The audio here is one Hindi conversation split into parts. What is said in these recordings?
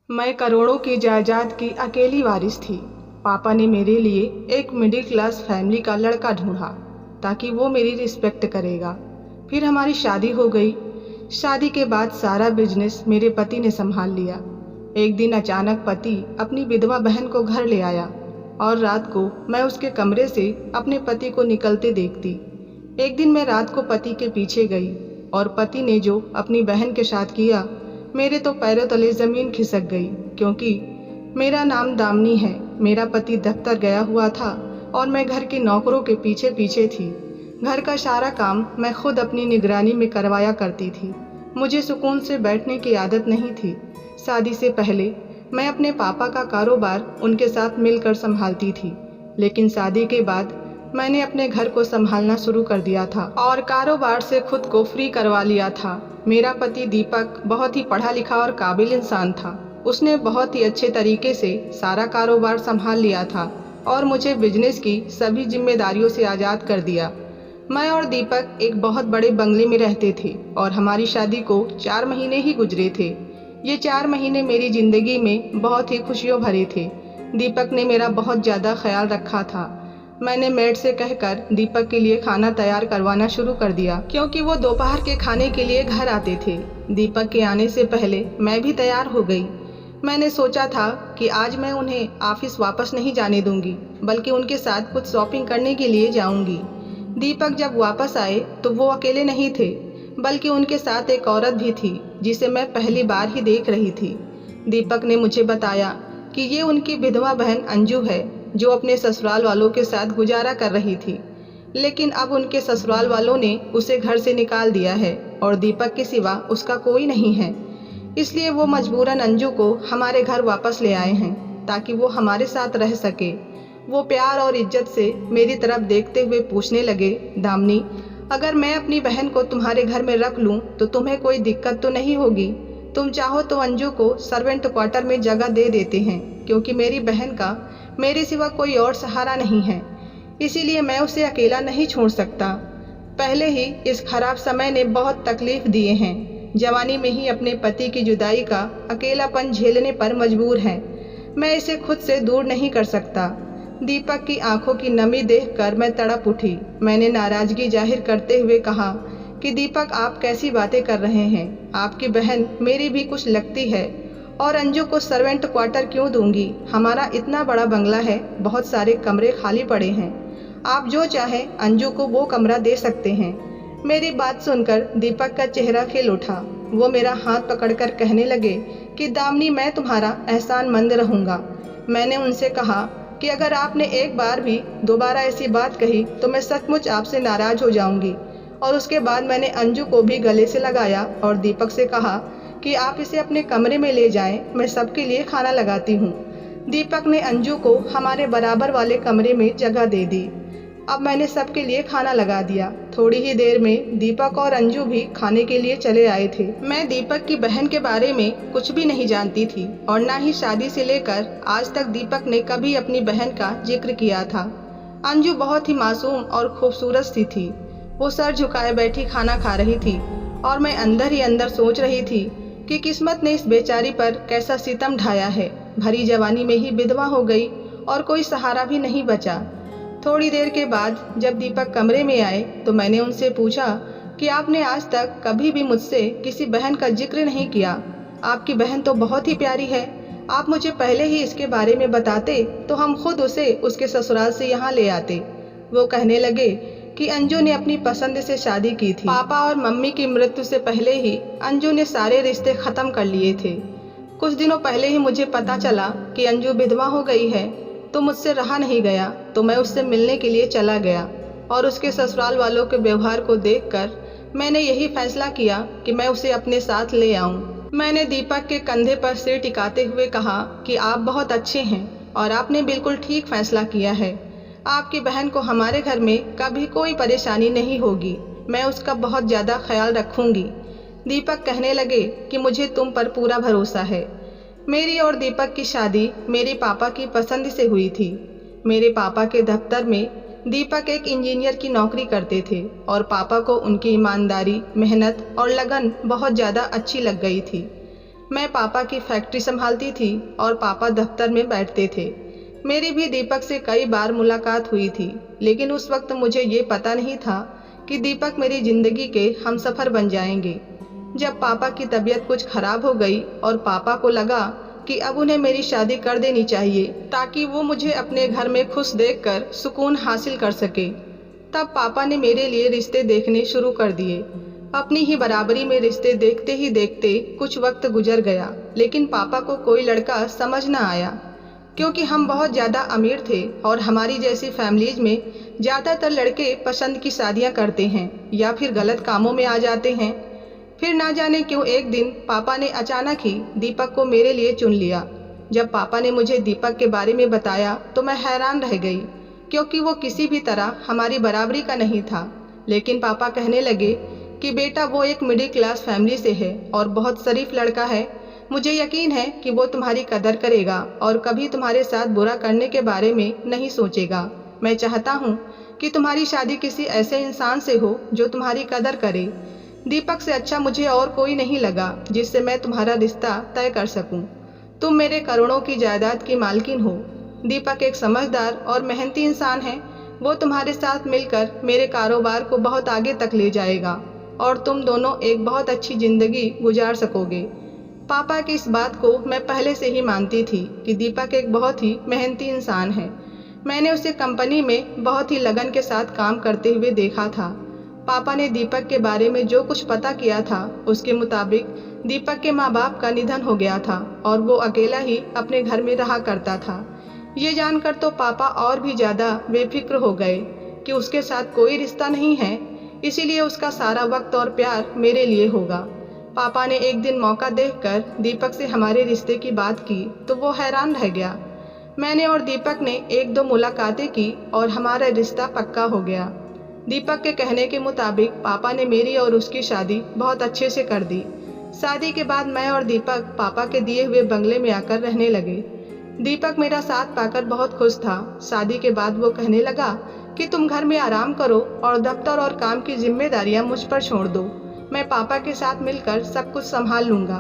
मैं करोड़ों की जायदाद की अकेली वारिस थी। पापा ने मेरे लिए एक मिडिल क्लास फैमिली का लड़का ढूंढा ताकि वो मेरी रिस्पेक्ट करेगा। फिर हमारी शादी हो गई। शादी के बाद सारा बिजनेस मेरे पति ने संभाल लिया। एक दिन अचानक पति अपनी विधवा बहन को घर ले आया और रात को मैं उसके कमरे से अपने पति को निकलते देखती। एक दिन मैं रात को पति के पीछे गई और पति ने जो अपनी बहन के साथ किया, मेरे तो पैरों तले ज़मीन खिसक गई, क्योंकि मेरा नाम दामिनी है। मेरा पति दफ्तर गया हुआ था और मैं घर के नौकरों के पीछे पीछे थी। घर का सारा काम मैं खुद अपनी निगरानी में करवाया करती थी। मुझे सुकून से बैठने की आदत नहीं थी। शादी से पहले मैं अपने पापा का कारोबार उनके साथ मिलकर संभालती थी, लेकिन शादी के बाद मैंने अपने घर को संभालना शुरू कर दिया था और कारोबार से खुद को फ्री करवा लिया था। मेरा पति दीपक बहुत ही पढ़ा लिखा और काबिल इंसान था। उसने बहुत ही अच्छे तरीके से सारा कारोबार संभाल लिया था और मुझे बिजनेस की सभी जिम्मेदारियों से आज़ाद कर दिया। मैं और दीपक एक बहुत बड़े बंगले में रहते थे और हमारी शादी को 4 महीने ही गुजरे थे। ये 4 महीने मेरी ज़िंदगी में बहुत ही खुशियों भरे थे। दीपक ने मेरा बहुत ज़्यादा ख्याल रखा था। मैंने मेड से कहकर दीपक के लिए खाना तैयार करवाना शुरू कर दिया, क्योंकि वो दोपहर के खाने के लिए घर आते थे। दीपक के आने से पहले मैं भी तैयार हो गई। मैंने सोचा था कि आज मैं उन्हें ऑफिस वापस नहीं जाने दूंगी, बल्कि उनके साथ कुछ शॉपिंग करने के लिए जाऊंगी। दीपक जब वापस आए तो वो अकेले नहीं थे, बल्कि उनके साथ एक औरत भी थी जिसे मैं पहली बार ही देख रही थी। दीपक ने मुझे बताया कि ये उनकी विधवा बहन अंजू है, जो अपने ससुराल वालों के साथ गुजारा कर रही थी, लेकिन अब उनके ससुराल वालों ने उसे घर से निकाल दिया है और दीपक के सिवा उसका कोई नहीं है। इसलिए वो मजबूरन अंजू को हमारे घर वापस ले आए हैं ताकि वो हमारे साथ रह सके। वो प्यार और इज्जत से मेरी तरफ देखते हुए पूछने लगे, दामिनी, अगर मैं अपनी बहन को तुम्हारे घर में रख लूँ तो तुम्हें कोई दिक्कत तो नहीं होगी? तुम चाहो तो अंजू को सर्वेंट क्वार्टर में जगह दे देते हैं, क्योंकि मेरी बहन का मेरे सिवा कोई और सहारा नहीं है, इसीलिए मैं उसे अकेला नहीं छोड़ सकता। पहले ही इस खराब समय ने बहुत तकलीफ दिए हैं। जवानी में ही अपने पति की जुदाई का अकेलापन झेलने पर मजबूर है। मैं इसे खुद से दूर नहीं कर सकता। दीपक की आंखों की नमी देखकर मैं तड़प उठी। मैंने नाराजगी जाहिर करते हुए कहा कि दीपक, आप कैसी बातें कर रहे हैं? आपकी बहन मेरी भी कुछ लगती है, और अंजू को सर्वेंट क्वार्टर क्यों दूंगी? हमारा इतना बड़ा बंगला है, बहुत सारे कमरे खाली पड़े हैं। आप जो चाहें अंजू को वो कमरा दे सकते हैं। मेरी बात सुनकर दीपक का चेहरा खिल उठा। वो मेरा हाथ पकड़कर कहने लगे कि दामिनी, मैं तुम्हारा एहसानमंद रहूँगा। मैंने उनसे कहा कि अगर आपने एक बार भी दोबारा ऐसी बात कही तो मैं सचमुच आपसे नाराज हो जाऊंगी। और उसके बाद मैंने अंजू को भी गले से लगाया और दीपक से कहा कि आप इसे अपने कमरे में ले जाएं, मैं सबके लिए खाना लगाती हूँ। दीपक ने अंजू को हमारे बराबर वाले कमरे में जगह दे दी। अब मैंने सबके लिए खाना लगा दिया। थोड़ी ही देर में दीपक और अंजू भी खाने के लिए चले आए थे। मैं दीपक की बहन के बारे में कुछ भी नहीं जानती थी और ना ही शादी से लेकर आज तक दीपक ने कभी अपनी बहन का जिक्र किया था। अंजू बहुत ही मासूम और खूबसूरत सी थी। वो सर झुकाए बैठी खाना खा रही थी और मैं अंदर ही अंदर सोच रही थी कि किस्मत ने इस बेचारी पर कैसा सितम ढाया है। भरी जवानी में ही विधवा हो गई और कोई सहारा भी नहीं बचा। थोड़ी देर के बाद जब दीपक कमरे में आए तो मैंने उनसे पूछा कि आपने आज तक कभी भी मुझसे किसी बहन का जिक्र नहीं किया। आपकी बहन तो बहुत ही प्यारी है। आप मुझे पहले ही इसके बारे में बताते तो हम खुद उसे उसके ससुराल से यहाँ ले आते। वो कहने लगे कि अंजू ने अपनी पसंद से शादी की थी। पापा और मम्मी की मृत्यु से पहले ही अंजू ने सारे रिश्ते खत्म कर लिए थे। कुछ दिनों पहले ही मुझे पता चला कि अंजू विधवा हो गई है, तो मुझसे रहा नहीं गया, तो मैं उससे मिलने के लिए चला गया और उसके ससुराल वालों के व्यवहार को देखकर मैंने यही फैसला किया कि मैं उसे अपने साथ ले आऊं। मैंने दीपक के कंधे पर सिर टिकाते हुए कहा कि आप बहुत अच्छे हैं और आपने बिल्कुल ठीक फैसला किया है। आपकी बहन को हमारे घर में कभी कोई परेशानी नहीं होगी। मैं उसका बहुत ज़्यादा ख्याल रखूंगी। दीपक कहने लगे कि मुझे तुम पर पूरा भरोसा है। मेरी और दीपक की शादी मेरे पापा की पसंद से हुई थी। मेरे पापा के दफ्तर में दीपक एक इंजीनियर की नौकरी करते थे और पापा को उनकी ईमानदारी, मेहनत और लगन बहुत ज़्यादा अच्छी लग गई थी। मैं पापा की फैक्ट्री संभालती थी और पापा दफ्तर में बैठते थे। मेरी भी दीपक से कई बार मुलाकात हुई थी, लेकिन उस वक्त मुझे ये पता नहीं था कि दीपक मेरी ज़िंदगी के हमसफ़र बन जाएंगे। जब पापा की तबीयत कुछ खराब हो गई और पापा को लगा कि अब उन्हें मेरी शादी कर देनी चाहिए ताकि वो मुझे अपने घर में खुश देखकर सुकून हासिल कर सके, तब पापा ने मेरे लिए रिश्ते देखने शुरू कर दिए। अपनी ही बराबरी में रिश्ते देखते ही देखते कुछ वक्त गुजर गया, लेकिन पापा को कोई लड़का समझ न आया, क्योंकि हम बहुत ज़्यादा अमीर थे और हमारी जैसी फैमिलीज में ज़्यादातर लड़के पसंद की शादियाँ करते हैं या फिर गलत कामों में आ जाते हैं। फिर ना जाने क्यों एक दिन पापा ने अचानक ही दीपक को मेरे लिए चुन लिया। जब पापा ने मुझे दीपक के बारे में बताया तो मैं हैरान रह गई, क्योंकि वो किसी भी तरह हमारी बराबरी का नहीं था। लेकिन पापा कहने लगे कि बेटा वो एक मिडिल क्लास फैमिली से है और बहुत शरीफ लड़का है। मुझे यकीन है कि वो तुम्हारी कदर करेगा और कभी तुम्हारे साथ बुरा करने के बारे में नहीं सोचेगा। मैं चाहता हूँ कि तुम्हारी शादी किसी ऐसे इंसान से हो जो तुम्हारी कदर करे। दीपक से अच्छा मुझे और कोई नहीं लगा जिससे मैं तुम्हारा रिश्ता तय कर सकूं। तुम मेरे करोड़ों की जायदाद की मालकिन हो। दीपक एक समझदार और मेहनती इंसान है। वो तुम्हारे साथ मिलकर मेरे कारोबार को बहुत आगे तक ले जाएगा और तुम दोनों एक बहुत अच्छी ज़िंदगी गुजार सकोगे। पापा की इस बात को मैं पहले से ही मानती थी कि दीपक एक बहुत ही मेहनती इंसान है। मैंने उसे कंपनी में बहुत ही लगन के साथ काम करते हुए देखा था। पापा ने दीपक के बारे में जो कुछ पता किया था उसके मुताबिक दीपक के माँ बाप का निधन हो गया था और वो अकेला ही अपने घर में रहा करता था। ये जानकर तो पापा और भी ज़्यादा बेफिक्र हो गए कि उसके साथ कोई रिश्ता नहीं है, इसीलिए उसका सारा वक्त और प्यार मेरे लिए होगा। पापा ने एक दिन मौका देखकर दीपक से हमारे रिश्ते की बात की तो वो हैरान रह गया। मैंने और दीपक ने एक दो मुलाकातें की और हमारा रिश्ता पक्का हो गया। दीपक के कहने के मुताबिक पापा ने मेरी और उसकी शादी बहुत अच्छे से कर दी। शादी के बाद मैं और दीपक पापा के दिए हुए बंगले में आकर रहने लगे। दीपक मेरा साथ पाकर बहुत खुश था। शादी के बाद वो कहने लगा कि तुम घर में आराम करो और दफ्तर और काम की जिम्मेदारियां मुझ पर छोड़ दो। मैं पापा के साथ मिलकर सब कुछ संभाल लूँगा।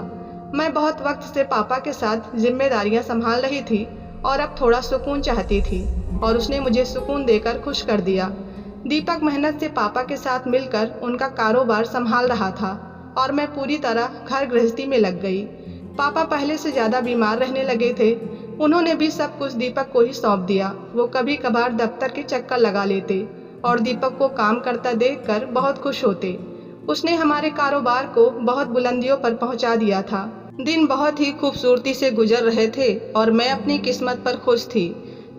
मैं बहुत वक्त से पापा के साथ जिम्मेदारियां संभाल रही थी और अब थोड़ा सुकून चाहती थी और उसने मुझे सुकून देकर खुश कर दिया। दीपक मेहनत से पापा के साथ मिलकर उनका कारोबार संभाल रहा था और मैं पूरी तरह घर गृहस्थी में लग गई। पापा पहले से ज़्यादा बीमार रहने लगे थे। उन्होंने भी सब कुछ दीपक को ही सौंप दिया। वो कभी कभार दफ्तर के चक्कर लगा लेते और दीपक को काम करता देखकर बहुत खुश होते। उसने हमारे कारोबार को बहुत बुलंदियों पर पहुंचा दिया था। दिन बहुत ही खूबसूरती से गुजर रहे थे और मैं अपनी किस्मत पर खुश थी।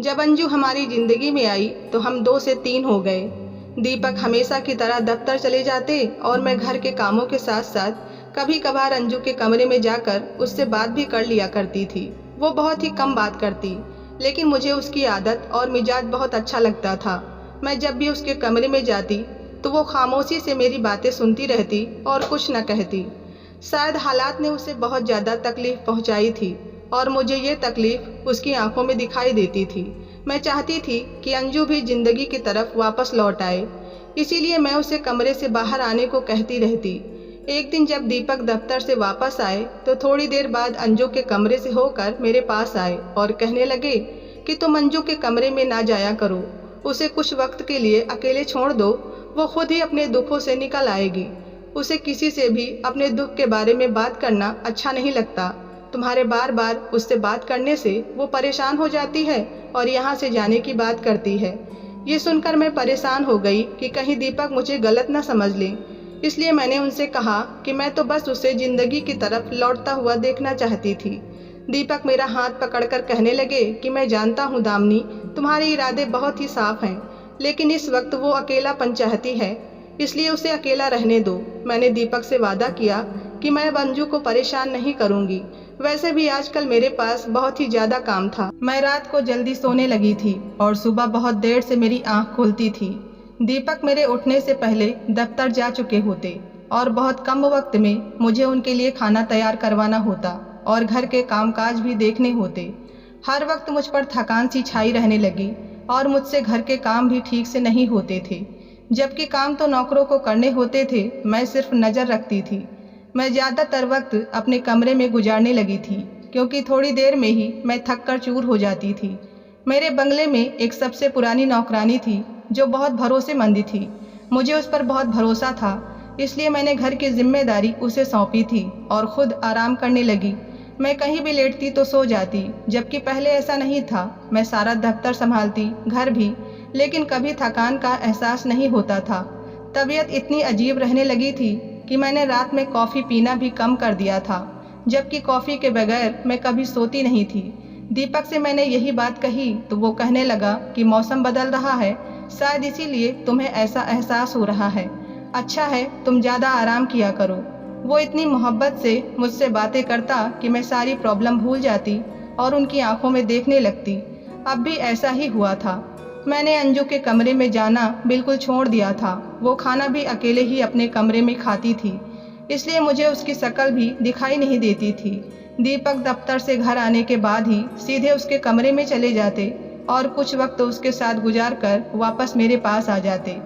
जब अंजू हमारी ज़िंदगी में आई तो हम 2 से 3 हो गए। दीपक हमेशा की तरह दफ्तर चले जाते और मैं घर के कामों के साथ साथ कभी कभार अंजू के कमरे में जाकर उससे बात भी कर लिया करती थी। वो बहुत ही कम बात करती, लेकिन मुझे उसकी आदत और मिजाज बहुत अच्छा लगता था। मैं जब भी उसके कमरे में जाती तो वो खामोशी से मेरी बातें सुनती रहती और कुछ न कहती। शायद हालात ने उसे बहुत ज़्यादा तकलीफ़ पहुंचाई थी और मुझे ये तकलीफ़ उसकी आंखों में दिखाई देती थी। मैं चाहती थी कि अंजू भी ज़िंदगी की तरफ वापस लौट आए, इसीलिए मैं उसे कमरे से बाहर आने को कहती रहती। एक दिन जब दीपक दफ्तर से वापस आए तो थोड़ी देर बाद अंजू के कमरे से होकर मेरे पास आए और कहने लगे कि तुम अंजू के कमरे में ना जाया करो, उसे कुछ वक्त के लिए अकेले छोड़ दो, वो खुद ही अपने दुखों से निकल आएगी। उसे किसी से भी अपने दुख के बारे में बात करना अच्छा नहीं लगता। तुम्हारे बार बार उससे बात करने से वो परेशान हो जाती है और यहाँ से जाने की बात करती है। ये सुनकर मैं परेशान हो गई कि कहीं दीपक मुझे गलत ना समझ लें, इसलिए मैंने उनसे कहा कि मैं तो बस उसे ज़िंदगी की तरफ लौटता हुआ देखना चाहती थी। दीपक मेरा हाथ पकड़कर कहने लगे कि मैं जानता हूँ दामिनी, तुम्हारे इरादे बहुत ही साफ हैं, लेकिन इस वक्त वो अकेलापन चाहती है, इसलिए उसे अकेला रहने दो। मैंने दीपक से वादा किया कि मैं अंजू को परेशान नहीं करूँगी। वैसे भी आजकल मेरे पास बहुत ही ज़्यादा काम था। मैं रात को जल्दी सोने लगी थी और सुबह बहुत देर से मेरी आँख खुलती थी। दीपक मेरे उठने से पहले दफ्तर जा चुके होते और बहुत कम वक्त में मुझे उनके लिए खाना तैयार करवाना होता और घर के कामकाज भी देखने होते। हर वक्त मुझ पर थकान सी छाई रहने लगी और मुझसे घर के काम भी ठीक से नहीं होते थे, जबकि काम तो नौकरों को करने होते थे, मैं सिर्फ नज़र रखती थी। मैं ज़्यादातर वक्त अपने कमरे में गुजारने लगी थी, क्योंकि थोड़ी देर में ही मैं थक कर चूर हो जाती थी। मेरे बंगले में एक सबसे पुरानी नौकरानी थी जो बहुत भरोसेमंद थी। मुझे उस पर बहुत भरोसा था, इसलिए मैंने घर की जिम्मेदारी उसे सौंपी थी और खुद आराम करने लगी। मैं कहीं भी लेटती तो सो जाती, जबकि पहले ऐसा नहीं था। मैं सारा दफ्तर संभालती, घर भी, लेकिन कभी थकान का एहसास नहीं होता था। तबीयत इतनी अजीब रहने लगी थी कि मैंने रात में कॉफ़ी पीना भी कम कर दिया था, जबकि कॉफ़ी के बगैर मैं कभी सोती नहीं थी। दीपक से मैंने यही बात कही तो वो कहने लगा कि मौसम बदल रहा है, शायद इसीलिए तुम्हें ऐसा एहसास हो रहा है। अच्छा है, तुम ज़्यादा आराम किया करो। वो इतनी मोहब्बत से मुझसे बातें करता कि मैं सारी प्रॉब्लम भूल जाती और उनकी आंखों में देखने लगती। अब भी ऐसा ही हुआ था। मैंने अंजू के कमरे में जाना बिल्कुल छोड़ दिया था। वो खाना भी अकेले ही अपने कमरे में खाती थी, इसलिए मुझे उसकी शक्ल भी दिखाई नहीं देती थी। दीपक दफ्तर से घर आने के बाद ही सीधे उसके कमरे में चले जाते और कुछ वक्त उसके साथ गुजार कर वापस मेरे पास आ जाते।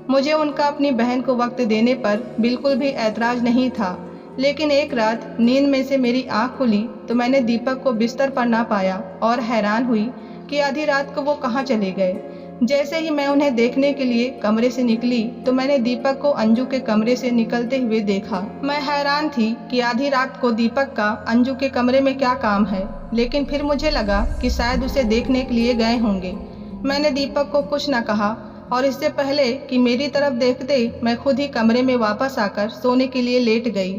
मुझे उनका अपनी बहन को वक्त देने पर बिल्कुल भी ऐतराज़ नहीं था, लेकिन एक रात नींद में से मेरी आँख खुली तो मैंने दीपक को बिस्तर पर ना पाया और हैरान हुई कि आधी रात को वो कहाँ चले गए। जैसे ही मैं उन्हें देखने के लिए कमरे से निकली तो मैंने दीपक को अंजू के कमरे से निकलते हुए देखा। मैं हैरान थी कि आधी रात को दीपक का अंजू के कमरे में क्या काम है, लेकिन फिर मुझे लगा कि शायद उसे देखने के लिए गए होंगे। मैंने दीपक को कुछ न कहा और इससे पहले कि मेरी तरफ देखते मैं खुद ही कमरे में वापस आकर सोने के लिए लेट गई।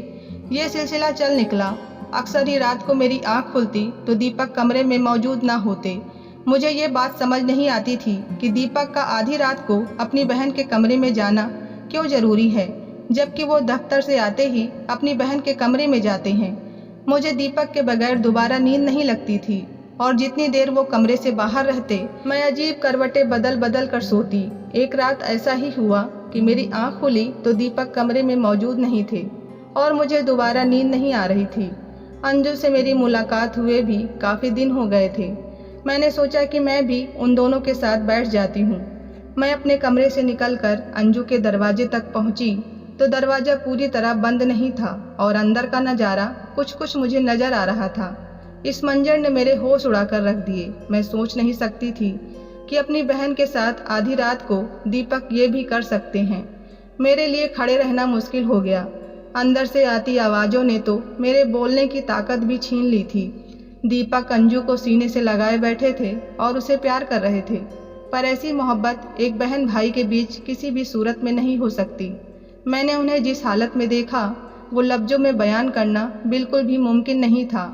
ये सिलसिला चल निकला। अक्सर ही रात को मेरी आँख खुलती तो दीपक कमरे में मौजूद ना होते। मुझे ये बात समझ नहीं आती थी कि दीपक का आधी रात को अपनी बहन के कमरे में जाना क्यों ज़रूरी है, जबकि वो दफ्तर से आते ही अपनी बहन के कमरे में जाते हैं। मुझे दीपक के बगैर दोबारा नींद नहीं लगती थी और जितनी देर वो कमरे से बाहर रहते मैं अजीब करवटें बदल बदल कर सोती। एक रात ऐसा ही हुआ कि मेरी आँख खुली तो दीपक कमरे में मौजूद नहीं थे और मुझे दोबारा नींद नहीं आ रही थी। अंजू से मेरी मुलाकात हुए भी काफ़ी दिन हो गए थे। मैंने सोचा कि मैं भी उन दोनों के साथ बैठ जाती हूँ। मैं अपने कमरे से निकलकर अंजू के दरवाजे तक पहुँची तो दरवाज़ा पूरी तरह बंद नहीं था और अंदर का नज़ारा कुछ कुछ मुझे नज़र आ रहा था। इस मंजर ने मेरे होश उड़ाकर रख दिए। मैं सोच नहीं सकती थी कि अपनी बहन के साथ आधी रात को दीपक ये भी कर सकते हैं। मेरे लिए खड़े रहना मुश्किल हो गया। अंदर से आती आवाज़ों ने तो मेरे बोलने की ताकत भी छीन ली थी। दीपक अंजू को सीने से लगाए बैठे थे और उसे प्यार कर रहे थे, पर ऐसी मोहब्बत एक बहन भाई के बीच किसी भी सूरत में नहीं हो सकती। मैंने उन्हें जिस हालत में देखा वो लफ्ज़ों में बयान करना बिल्कुल भी मुमकिन नहीं था।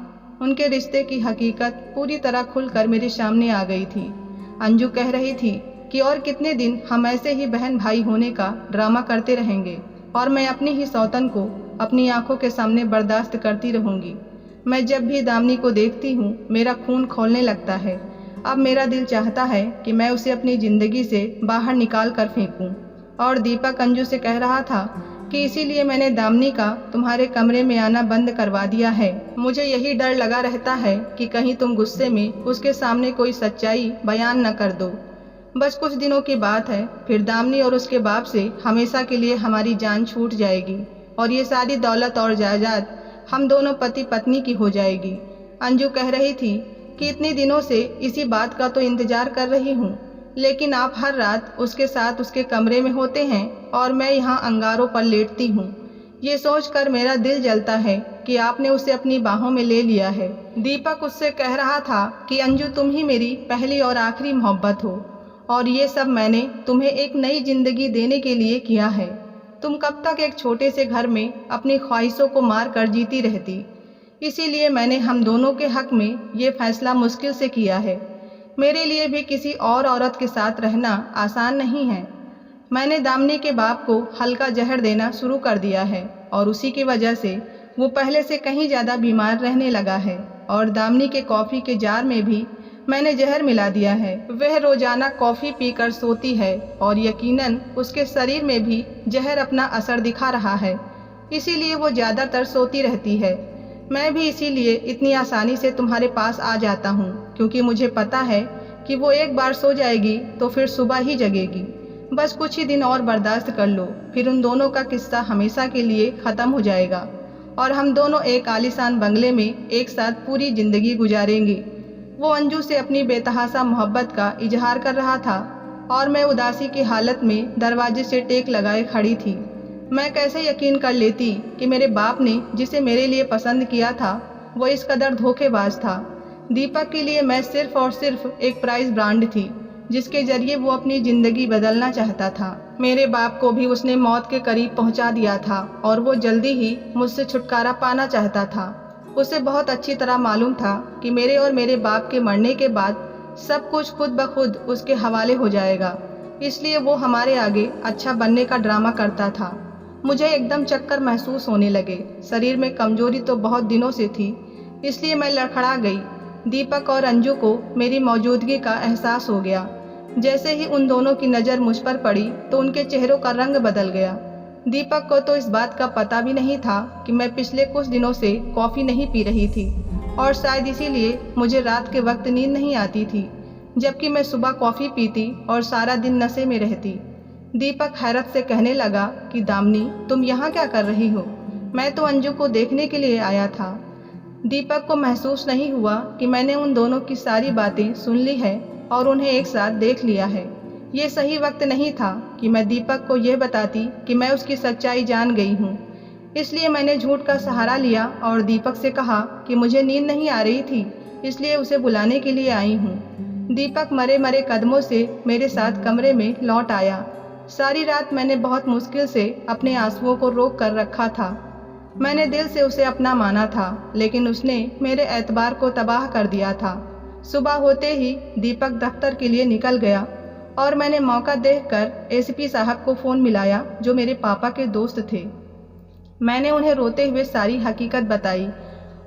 उनके रिश्ते की हकीकत पूरी तरह खुलकर मेरे सामने आ गई थी। अंजू कह रही थी कि और कितने दिन हम ऐसे ही बहन भाई होने का ड्रामा करते रहेंगे और मैं अपनी ही सौतन को अपनी आंखों के सामने बर्दाश्त करती रहूंगी। मैं जब भी दामिनी को देखती हूँ मेरा खून खौलने लगता है। अब मेरा दिल चाहता है कि मैं उसे अपनी ज़िंदगी से बाहर निकाल कर फेंकूँ। और दीपक अंजू से कह रहा था कि इसीलिए मैंने दामिनी का तुम्हारे कमरे में आना बंद करवा दिया है। मुझे यही डर लगा रहता है कि कहीं तुम गुस्से में उसके सामने कोई सच्चाई बयान न कर दो। बस कुछ दिनों की बात है, फिर दामिनी और उसके बाप से हमेशा के लिए हमारी जान छूट जाएगी और ये सारी दौलत और जायदाद हम दोनों पति पत्नी की हो जाएगी। अंजू कह रही थी कि इतने दिनों से इसी बात का तो इंतज़ार कर रही हूँ, लेकिन आप हर रात उसके साथ उसके कमरे में होते हैं और मैं यहाँ अंगारों पर लेटती हूँ। ये सोचकर मेरा दिल जलता है कि आपने उसे अपनी बाहों में ले लिया है। दीपक उससे कह रहा था कि अंजू तुम ही मेरी पहली और आखिरी मोहब्बत हो और ये सब मैंने तुम्हें एक नई ज़िंदगी देने के लिए किया है। तुम कब तक एक छोटे से घर में अपनी ख्वाहिशों को मार कर जीती रहती। इसीलिए मैंने हम दोनों के हक में ये फैसला मुश्किल से किया है। मेरे लिए भी किसी और औरत के साथ रहना आसान नहीं है। मैंने दामिनी के बाप को हल्का जहर देना शुरू कर दिया है और उसी की वजह से वो पहले से कहीं ज़्यादा बीमार रहने लगा है और दामिनी के कॉफ़ी के जार में भी मैंने जहर मिला दिया है। वह रोज़ाना कॉफ़ी पीकर सोती है और यकीनन उसके शरीर में भी जहर अपना असर दिखा रहा है, इसीलिए वो ज़्यादातर सोती रहती है। मैं भी इसीलिए इतनी आसानी से तुम्हारे पास आ जाता हूँ, क्योंकि मुझे पता है कि वो एक बार सो जाएगी तो फिर सुबह ही जगेगी। बस कुछ ही दिन और बर्दाश्त कर लो, फिर उन दोनों का किस्सा हमेशा के लिए ख़त्म हो जाएगा और हम दोनों एक आलीशान बंगले में एक साथ पूरी ज़िंदगी गुजारेंगे। वो अंजू से अपनी बेतहासा मोहब्बत का इजहार कर रहा था और मैं उदासी की हालत में दरवाजे से टेक लगाए खड़ी थी। मैं कैसे यकीन कर लेती कि मेरे बाप ने जिसे मेरे लिए पसंद किया था वो इस कदर धोखेबाज था। दीपक के लिए मैं सिर्फ और सिर्फ एक प्राइस ब्रांड थी जिसके जरिए वो अपनी ज़िंदगी बदलना चाहता था। मेरे बाप को भी उसने मौत के करीब पहुंचा दिया था और वो जल्दी ही मुझसे छुटकारा पाना चाहता था। उसे बहुत अच्छी तरह मालूम था कि मेरे और मेरे बाप के मरने के बाद सब कुछ खुद ब खुद उसके हवाले हो जाएगा, इसलिए वो हमारे आगे अच्छा बनने का ड्रामा करता था। मुझे एकदम चक्कर महसूस होने लगे। शरीर में कमजोरी तो बहुत दिनों से थी, इसलिए मैं लड़खड़ा गई। दीपक और अंजू को मेरी मौजूदगी का एहसास हो गया। जैसे ही उन दोनों की नज़र मुझ पर पड़ी तो उनके चेहरों का रंग बदल गया। दीपक को तो इस बात का पता भी नहीं था कि मैं पिछले कुछ दिनों से कॉफ़ी नहीं पी रही थी और शायद इसीलिए मुझे रात के वक्त नींद नहीं आती थी, जबकि मैं सुबह कॉफ़ी पीती और सारा दिन नशे में रहती। दीपक हैरत से कहने लगा कि दामिनी, तुम यहाँ क्या कर रही हो? मैं तो अंजू को देखने के लिए आया था। दीपक को महसूस नहीं हुआ कि मैंने उन दोनों की सारी बातें सुन ली है और उन्हें एक साथ देख लिया है। ये सही वक्त नहीं था कि मैं दीपक को यह बताती कि मैं उसकी सच्चाई जान गई हूँ। इसलिए मैंने झूठ का सहारा लिया और दीपक से कहा कि मुझे नींद नहीं आ रही थी, इसलिए उसे बुलाने के लिए आई हूँ। दीपक मरे मरे कदमों से मेरे साथ कमरे में लौट आया। सारी रात मैंने बहुत मुश्किल से अपने आंसुओं को रोक कर रखा था। मैंने दिल से उसे अपना माना था, लेकिन उसने मेरे एतबार को तबाह कर दिया था। सुबह होते ही दीपक दफ्तर के लिए निकल गया और मैंने मौका देखकर एसीपी साहब को फ़ोन मिलाया, जो मेरे पापा के दोस्त थे। मैंने उन्हें रोते हुए सारी हकीकत बताई।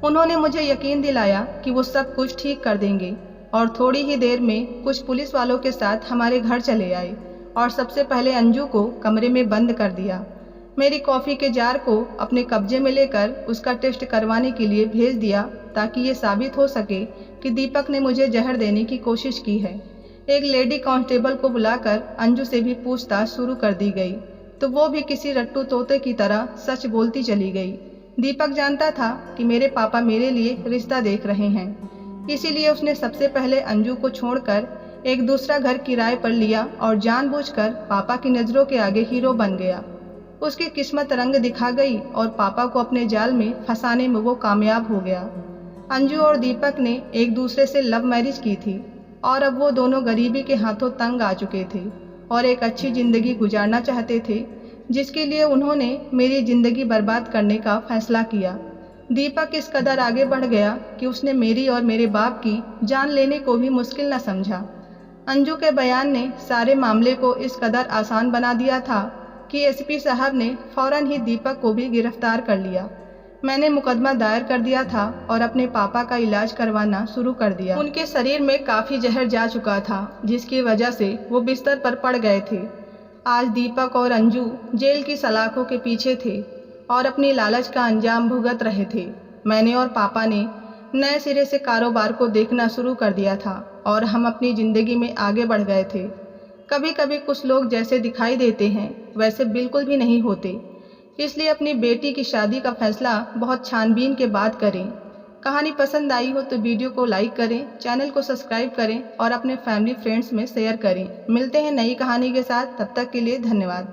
उन्होंने मुझे यकीन दिलाया कि वो सब कुछ ठीक कर देंगे और थोड़ी ही देर में कुछ पुलिस वालों के साथ हमारे घर चले आए और सबसे पहले अंजू को कमरे में बंद कर दिया। मेरी कॉफ़ी के जार को अपने कब्जे में लेकर उसका टेस्ट करवाने के लिए भेज दिया ताकि ये साबित हो सके कि दीपक ने मुझे जहर देने की कोशिश की है। एक लेडी कांस्टेबल को बुलाकर अंजू से भी पूछताछ शुरू कर दी गई, तो वो भी किसी रट्टू तोते की तरह सच बोलती चली गई। दीपक जानता था कि मेरे पापा मेरे लिए रिश्ता देख रहे हैं, इसीलिए उसने सबसे पहले अंजू को छोड़कर एक दूसरा घर किराए पर लिया और जानबूझकर पापा की नज़रों के आगे हीरो बन गया। उसकी किस्मत रंग दिखा गई और पापा को अपने जाल में फंसाने में वो कामयाब हो गया। अंजू और दीपक ने एक दूसरे से लव मैरिज की थी और अब वो दोनों गरीबी के हाथों तंग आ चुके थे और एक अच्छी ज़िंदगी गुजारना चाहते थे, जिसके लिए उन्होंने मेरी ज़िंदगी बर्बाद करने का फैसला किया। दीपक इस कदर आगे बढ़ गया कि उसने मेरी और मेरे बाप की जान लेने को भी मुश्किल न समझा। अंजू के बयान ने सारे मामले को इस कदर आसान बना दिया था कि एसपी साहब ने फौरन ही दीपक को भी गिरफ्तार कर लिया। मैंने मुकदमा दायर कर दिया था और अपने पापा का इलाज करवाना शुरू कर दिया। उनके शरीर में काफ़ी जहर जा चुका था, जिसकी वजह से वो बिस्तर पर पड़ गए थे। आज दीपक और अंजू जेल की सलाखों के पीछे थे और अपनी लालच का अंजाम भुगत रहे थे। मैंने और पापा ने नए सिरे से कारोबार को देखना शुरू कर दिया था और हम अपनी ज़िंदगी में आगे बढ़ गए थे। कभी कभी कुछ लोग जैसे दिखाई देते हैं वैसे बिल्कुल भी नहीं होते, इसलिए अपनी बेटी की शादी का फैसला बहुत छानबीन के बाद करें। कहानी पसंद आई हो तो वीडियो को लाइक करें, चैनल को सब्सक्राइब करें और अपने फैमिली फ्रेंड्स में शेयर करें। मिलते हैं नई कहानी के साथ, तब तक के लिए धन्यवाद।